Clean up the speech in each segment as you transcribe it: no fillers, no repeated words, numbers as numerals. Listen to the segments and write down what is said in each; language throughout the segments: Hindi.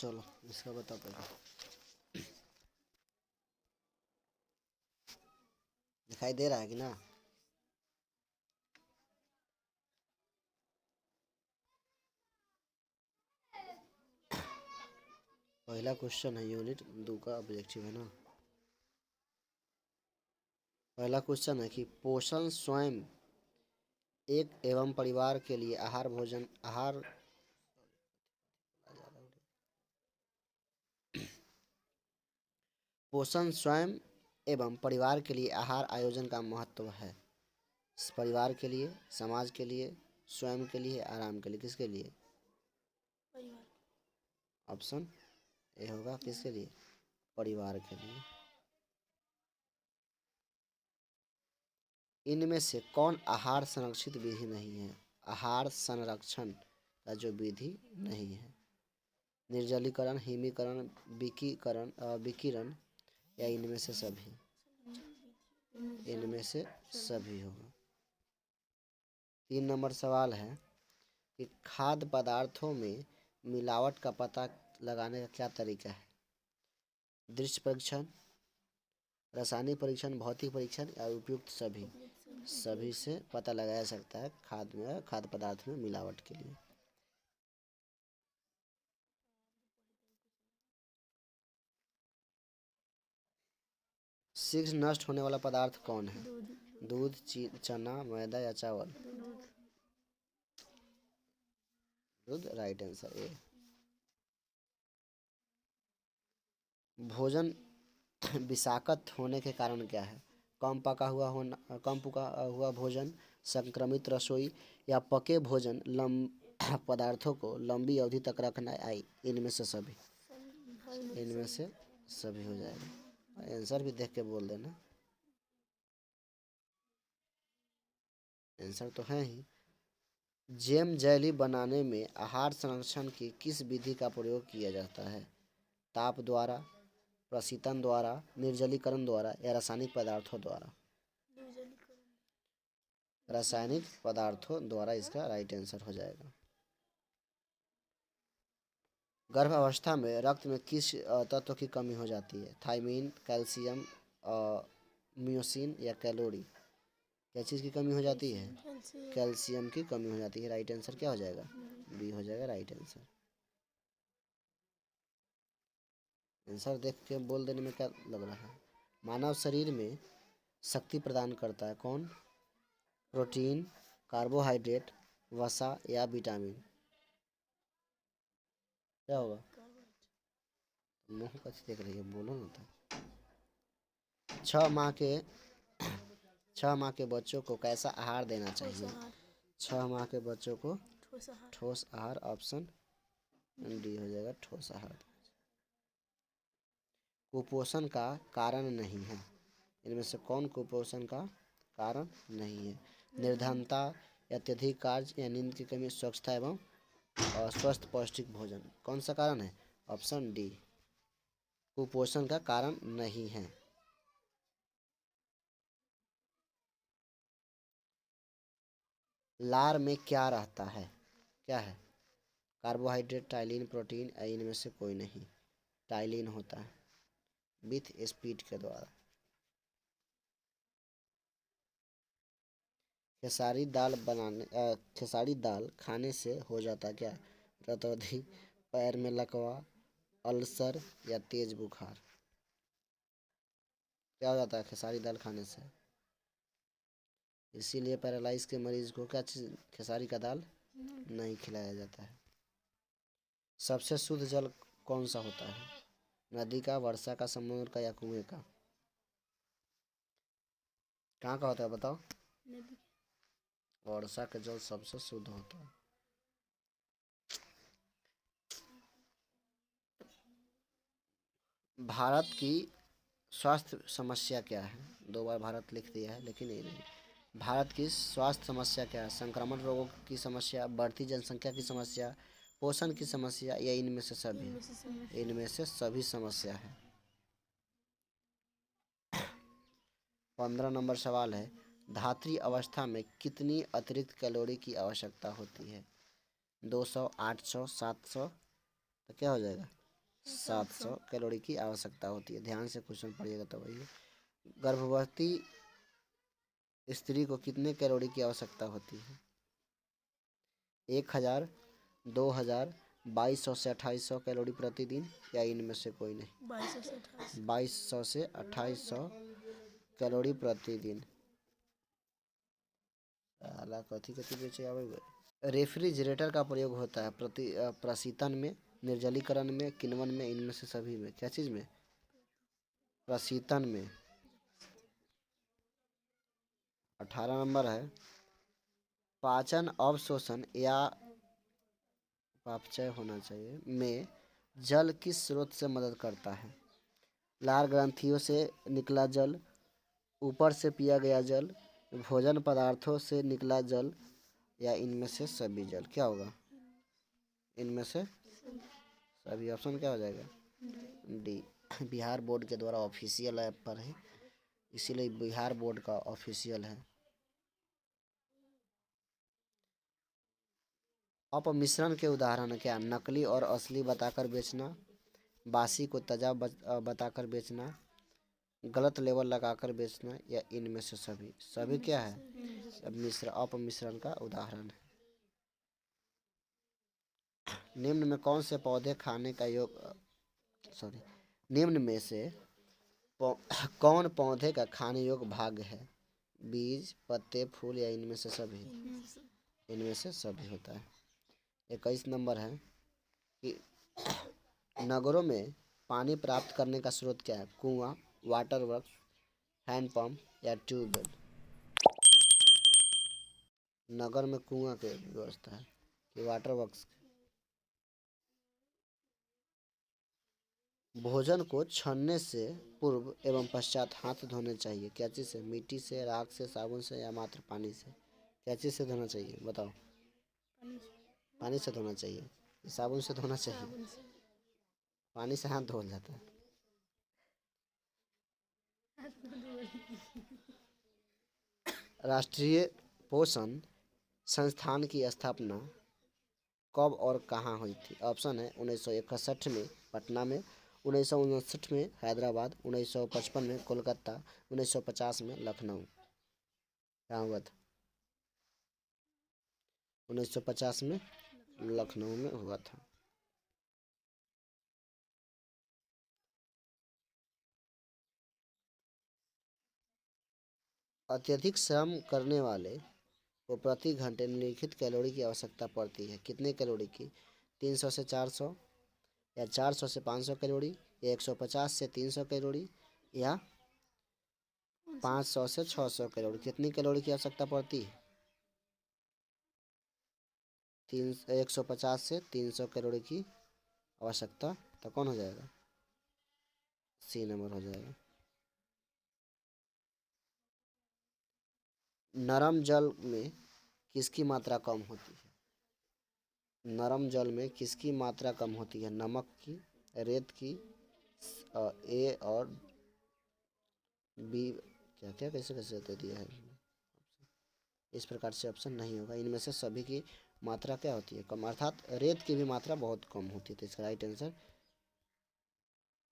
चलो इसका बता पहले। दिखाई दे रहा है कि ना? पहला क्वेश्चन है यूनिट 2 का ऑब्जेक्टिव है ना। पहला क्वेश्चन है कि पोषण स्वयं एक एवं परिवार के लिए आहार पोषण स्वयं एवं परिवार के लिए आहार आयोजन का महत्व है। परिवार के लिए, समाज के लिए, स्वयं के लिए, आराम के लिए, किसके लिए? ऑप्शन ए होगा किसके लिए? परिवार के लिए। इनमें से कौन आहार संरक्षित विधि नहीं है? आहार संरक्षण का जो विधि नहीं है, निर्जलीकरण, हिमीकरण, विकिरण या इनमें से सभी? इनमें से सभी होगा। 3 नंबर सवाल है कि खाद्य पदार्थों में मिलावट का पता लगाने का क्या तरीका है? दृश्य परीक्षण, रासायनिक परीक्षण, भौतिक परीक्षण या उपयुक्त सभी? सभी से पता लगाया जा सकता है खाद्य पदार्थ में मिलावट के लिए। शीघ्र नष्ट होने वाला पदार्थ कौन है? दूध, चना, मैदा या चावल? दूध राइट आंसर ए। भोजन विषाक्त होने के कारण क्या है? कम पका हुआ भोजन, संक्रमित रसोई या पके भोजन पदार्थों को लंबी अवधि तक रखना आई? इनमें से सभी? इनमें से सभी हो जाएगा। आंसर भी देख के बोल देना। आंसर तो है ही। जैम जेली बनाने में आहार संरक्षण की किस विधि का प्रयोग किया जाता है? ताप द्वारा, प्रशीतन द्वारा, निर्जलीकरण द्वारा या रासायनिक पदार्थों द्वारा? रासायनिक पदार्थों द्वारा इसका राइट आंसर हो जाएगा। गर्भावस्था में रक्त में किस तत्व की कमी हो जाती है? थायमीन, कैल्शियम, मियोसिन या कैलोरी? क्या चीज़ की कमी हो जाती है? कैल्शियम की कमी हो जाती है। राइट आंसर क्या हो जाएगा? बी हो जाएगा राइट आंसर। आंसर देख के बोल देने में क्या लग रहा है? मानव शरीर में शक्ति प्रदान करता है कौन? प्रोटीन, कार्बोहाइड्रेट, वसा या विटामिन? क्या होगा? मुँह कैसे देख रही है, बोलो ना तो। 6 माह के बच्चों को कैसा आहार देना चाहिए? 6 माह के बच्चों को ठोस आहार। ऑप्शन डी हो जाएगा ठोस आहार। कुपोषण का कारण नहीं है। इनमें से कौन कुपोषण का कारण नहीं है? निर्धनता, अत्यधिक कार्य या नींद की कमी, स्वच्छता एवं अस्वस्थ पौष्टिक भोजन? कौन सा कारण है? ऑप्शन डी कुपोषण का कारण नहीं है। लार में क्या रहता है? क्या है? कार्बोहाइड्रेट, टाइलिन, प्रोटीन या इनमें से कोई नहीं? टाइलिन होता है विथ स्पीड के द्वारा। खेसारी दाल खाने से हो जाता क्या? रतौंधी, पैर में लकवा, अल्सर या तेज बुखार? क्या हो जाता है खेसारी दाल खाने से? इसीलिए पैरालाइज के मरीज को क्या चीज़, खेसारी का दाल नहीं खिलाया जाता है। सबसे शुद्ध जल कौन सा होता है? नदी का, वर्षा का, समुद्र का या कुएं का? कहाँ का होता है बताओ? वर्षा का जल सबसे शुद्ध होता है। भारत की स्वास्थ्य समस्या क्या है? 2 बार भारत लिख दिया है लेकिन ये नहीं। भारत की स्वास्थ्य समस्या क्या है? संक्रमण रोगों की समस्या, बढ़ती जनसंख्या की समस्या, पोषण की समस्या या इनमें से सभी? इनमें से सभी समस्या है। 15 नंबर सवाल है, धात्री अवस्था में कितनी अतिरिक्त कैलोरी की आवश्यकता होती है? 200, 800, 700? तो क्या हो जाएगा? 700 कैलोरी की आवश्यकता होती है। ध्यान से क्वेश्चन पढ़िएगा तो वही है। गर्भवती स्त्री को कितने कैलोरी की आवश्यकता होती है? 1000, 2000, 2200 से 2800 कैलोरी प्रतिदिन, या इनमें से कोई नहीं? 2200 से 2800 कैलोरी प्रतिदिन। साला कथी कथी बेचे आवे बे। रेफ्रिजरेटर का प्रयोग होता है प्रशीतन में, निर्जलीकरण में, किण्वन में, इनमें से सभी में। क्या चीज़ में? प्रशीतन में। 18 नंबर है, पाचन अवशोषण या पापचय होना चाहिए में जल किस स्रोत से मदद करता है? लार ग्रंथियों से निकला जल, ऊपर से पिया गया जल, भोजन पदार्थों से निकला जल, या इनमें से सभी जल। क्या होगा? इनमें से सभी। ऑप्शन क्या हो जाएगा? डी। बिहार बोर्ड के द्वारा ऑफिशियल ऐप पर है, इसीलिए बिहार बोर्ड का ऑफिशियल है। अपमिश्रण के उदाहरण क्या? नकली और असली बताकर बेचना, बासी को ताजा बताकर बेचना, गलत लेबल लगाकर बेचना, या इनमें से सभी। सभी क्या है? अपमिश्रण का उदाहरण है। निम्न में कौन से पौधे खाने का निम्न में से कौन पौधे का खाने योग्य भाग है? बीज, पत्ते, फूल, या इनमें से सभी? इनमें से सभी होता है। 21 नंबर है कि नगरों में पानी प्राप्त करने का स्रोत क्या है? कुआं, वाटर वर्क्स, हैंडपंप, या ट्यूबवेल। नगर में कुआं की व्यवस्था है कि वाटर वर्क्स? भोजन को छनने से पूर्व एवं पश्चात हाथ धोने चाहिए। क्या चीज़ से? मिट्टी से, राख से, साबुन से, या मात्र पानी से? क्या चीज़ से धोना चाहिए बताओ? पानी से धोना चाहिए, साबुन से धोना चाहिए? पानी से हाथ धो जाता है। राष्ट्रीय पोषण संस्थान की स्थापना कब और कहाँ हुई थी? ऑप्शन है 1961 में पटना में, 1959 में हैदराबाद, 1955 में कोलकाता, 1950 में लखनऊ। कहाँ हुआ था? 1950 में लखनऊ में हुआ था। अत्यधिक श्रम करने वाले को प्रति घंटे निम्नलिखित कैलोरी की आवश्यकता पड़ती है। कितने कैलोरी की? 300 से 400, या 400 से 500 कैलोरी, या 150 से 300 कैलोरी, या 500 से 600 कैलोरी। कितनी कैलोरी की आवश्यकता पड़ती है? 150 से 300 कैलोरी की आवश्यकता। तो कौन हो जाएगा? सी नंबर हो जाएगा। नरम जल में किसकी मात्रा कम होती है? नरम जल में किसकी मात्रा कम होती है? नमक की, रेत की, ए और बी। क्या क्या कैसे कैसे दे दिया है? इस प्रकार से ऑप्शन नहीं होगा। इनमें से सभी की मात्रा क्या होती है? कम, अर्थात रेत की भी मात्रा बहुत कम होती है। तो इसका right answer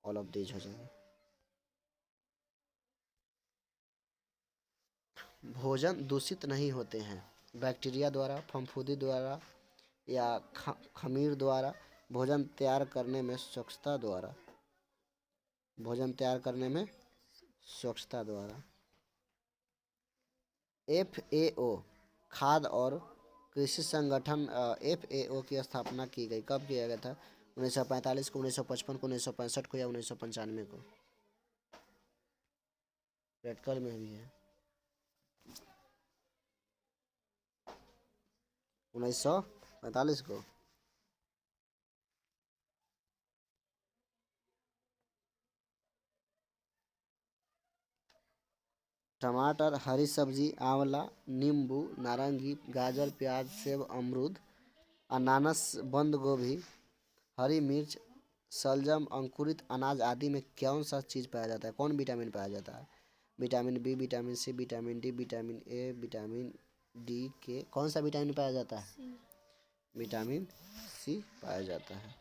all of these हो जाएगा। भोजन दूषित नहीं होते हैं बैक्टीरिया द्वारा, फफूंदी द्वारा, या खमीर द्वारा, भोजन तैयार करने में स्वच्छता द्वारा। भोजन तैयार करने में स्वच्छता द्वारा। FAO खाद्य और कृषि संगठन FAO की स्थापना की गई कब किया गया था? 1945 को, 1955 को, 1965 को, या 1995 को? प्रैक्टिकल में भी है। 1945 को। टमाटर, हरी सब्जी, आंवला, नींबू, नारंगी, गाजर, प्याज, सेब, अमरूद, अनानास, बंद गोभी, हरी मिर्च, शलजम, अंकुरित अनाज आदि में कौन सा चीज़ पाया जाता है? कौन विटामिन पाया जाता है? Vitamin B, vitamin C, vitamin D, vitamin A, vitamin D K. कौन सा विटामिन पाया जाता है? विटामिन सी पाया जाता है।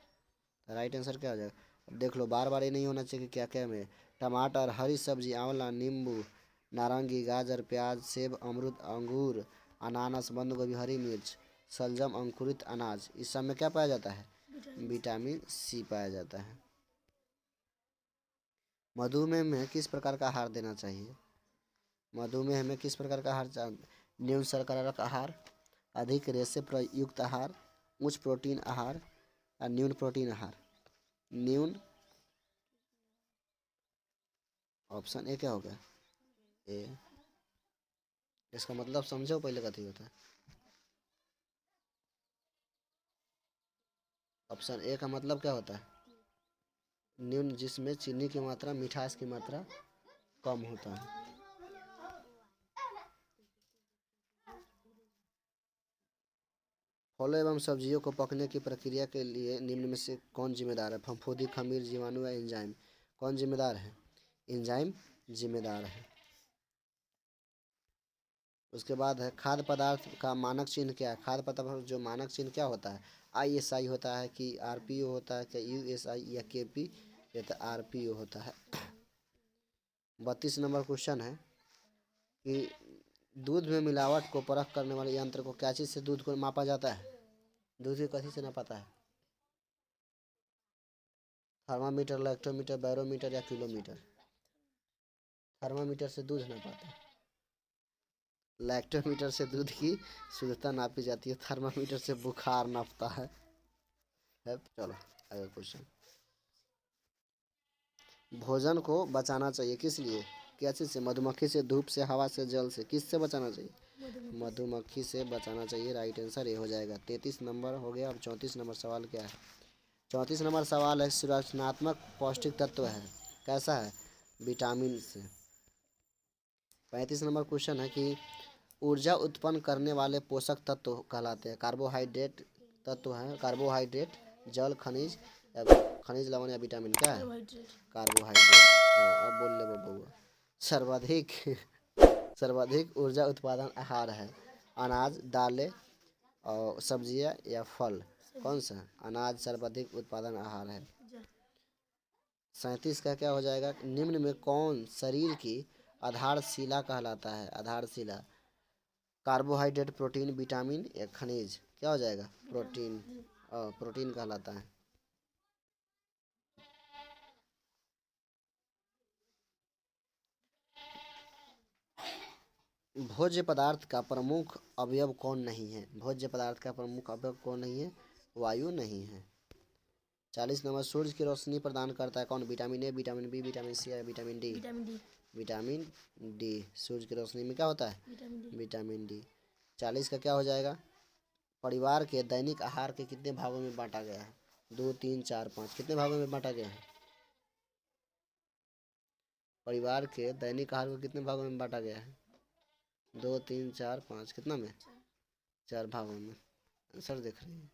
राइट आंसर क्या हो जाएगा? देख लो, बार बार ये नहीं होना चाहिए कि क्या क्या में। टमाटर, हरी सब्जी, आंवला, नींबू, नारंगी, गाजर, प्याज, सेब, अमरूद, अंगूर, अनानास, बंद गोभी, हरी मिर्च, शलजम, अंकुरित अनाज, इस सब में क्या पाया जाता है? विटामिन सी पाया जाता है। मधुमेह में किस प्रकार का आहार देना चाहिए? मधुमेह में किस प्रकार का आहार न्यून शर्करा आहार, अधिक रेशे प्रयुक्त आहार, उच्च प्रोटीन आहार और न्यून प्रोटीन आहार। न्यून, ऑप्शन ए क्या हो गया? ए। इसका मतलब समझो पहले कथी होता है। ऑप्शन ए का मतलब क्या होता है? न्यून, जिसमें चीनी की मात्रा, मिठास की मात्रा कम होता है। फलों एवं सब्जियों को पकने की प्रक्रिया के लिए निम्न में से कौन जिम्मेदार है? फफूंदी, खमीर, जीवाणु या एंजाइम? कौन जिम्मेदार है? एंजाइम जिम्मेदार है। उसके बाद है खाद्य पदार्थ का मानक चिन्ह क्या है? खाद्य पदार्थ जो मानक चिन्ह क्या होता है? ISI होता है कि RPO होता है, क्या USI या KP या तो RPO होता है। 32 नंबर क्वेश्चन है कि दूध में मिलावट को परख करने वाले यंत्र को क्या चीज़ से दूध को मापा जाता है? दूध की कथी से नापाता है? थर्मामीटर, लैक्टोमीटर, बैरोमीटर या किलोमीटर? थर्मामीटर से दूध नापाता है। लैक्टोमीटर से दूध की शुद्धता नापी जाती है, थर्मामीटर से बुखार नापता है। चलो अगला क्वेश्चन। भोजन को बचाना चाहिए किस लिए? क्या चीज़ से? मधुमक्खी से, धूप से, हवा से, जल से? किससे बचाना चाहिए? मधुमक्खी से बचाना चाहिए। राइट आंसर ये हो जाएगा। 33 नंबर हो गया। अब 34 नंबर सवाल क्या है? 34 नंबर सवाल है सुरक्षात्मक पौष्टिक तत्व है, कैसा है? विटामिन से। 35 नंबर क्वेश्चन है कि ऊर्जा उत्पन्न करने वाले पोषक तत्व कहलाते हैं। कार्बोहाइड्रेट तत्व है, कार्बोहाइड्रेट, जल, खनिज, खनिज लवण या विटामिन? क्या है? कार्बोहाइड्रेट। अब बोल ले बबुआ। सर्वाधिक सर्वाधिक ऊर्जा उत्पादन आहार है? अनाज, दालें और सब्जियां या फल? कौन सा? अनाज सर्वाधिक उत्पादन आहार है। 37 का क्या हो जाएगा? निम्न में कौन शरीर की आधारशिला कहलाता है? आधारशिला, कार्बोहाइड्रेट, प्रोटीन, विटामिन या खनिज? क्या हो जाएगा? प्रोटीन। प्रोटीन कहलाता है। भोज्य पदार्थ का प्रमुख अवयव कौन नहीं है? भोज्य पदार्थ का प्रमुख अवयव कौन नहीं है? वायु नहीं है। 40 नंबर सूर्य की रोशनी प्रदान करता है कौन? Vitamin A, vitamin B, vitamin C या विटामिन डी? Vitamin D. सूर्य की रोशनी में क्या होता है? Vitamin D. 40 का क्या हो जाएगा? परिवार के दैनिक आहार के कितने भागों में बांटा गया है? 2, 3, 4, 5? कितने भागों में बांटा गया है? परिवार के दैनिक आहार को कितने भागों में बांटा गया है? 2, 3, 4, 5? कितना में? 4 भागों में। आंसर देख रही है।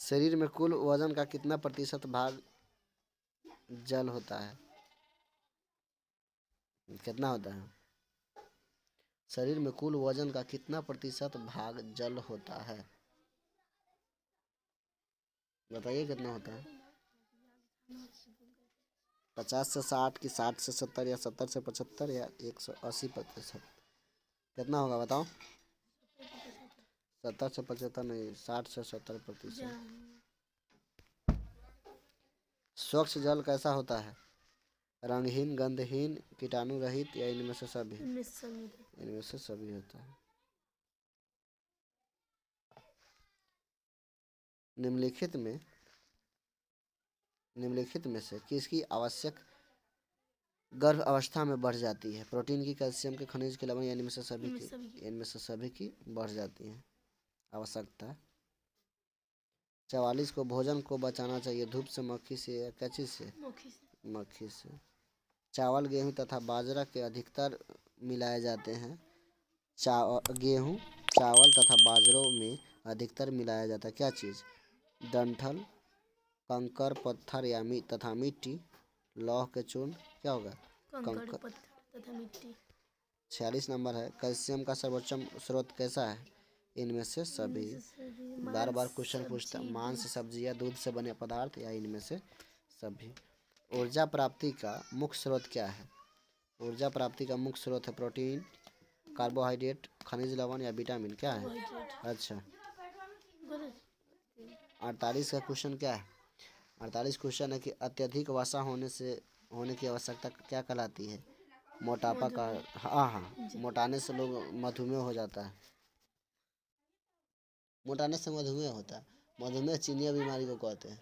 शरीर में कुल वजन का कितना प्रतिशत भाग जल होता है? कितना होता है? शरीर में कुल वजन का कितना प्रतिशत भाग जल होता है? बताइए कितना होता है? 50 से 60 की 60 से 70 या 70 से 75 या 180%? कितना होगा बताओ? 70 से 75 नहीं, 60 से 70%। स्वच्छ जल कैसा होता है? रंगहीन, गंधहीन, कीटाणु रहित या इनमें से सभी? इनमें से सभी होता है। निम्नलिखित में से किसकी आवश्यक गर्भ अवस्था में बढ़ जाती है? प्रोटीन की, कैल्शियम के, खनिज के, लवण या इनमें से सभी की? इनमें से सभी की बढ़ जाती है आवश्यकता। 44 को भोजन को बचाना चाहिए धूप से, मक्खी से या क्या चीज़ से? मक्खी से। चावल, गेहूं तथा बाजरा के अधिकतर मिलाए जाते हैं। गेहूं, चावल तथा बाजरों में अधिकतर मिलाया जाता है क्या चीज़? डंठल, कंकर, पत्थर या तथा मिट्टी, लौह के चूर्ण? क्या होगा? कंकर, पत्थर तथा मिट्टी। 46 नंबर है कैल्शियम का सर्वोच्च स्रोत कैसा है? इनमें से सभी। बार बार क्वेश्चन पूछता, मांस, सब्जियां, दूध से बने पदार्थ या इनमें से सभी। ऊर्जा प्राप्ति का मुख्य स्रोत क्या है? ऊर्जा प्राप्ति का मुख्य स्रोत है प्रोटीन, कार्बोहाइड्रेट, खनिज लवण या विटामिन। क्या है? अच्छा। 48 का क्वेश्चन क्या है? 48 क्वेश्चन है कि अत्यधिक वसा होने की आवश्यकता क्या कहलाती है? मोटापा का। हाँ हाँ, मोटाने से लोग मधुमेह हो जाता है। मोटाने से मधुमेह होता है। मधुमेह चिनिया बीमारी को कहते हैं।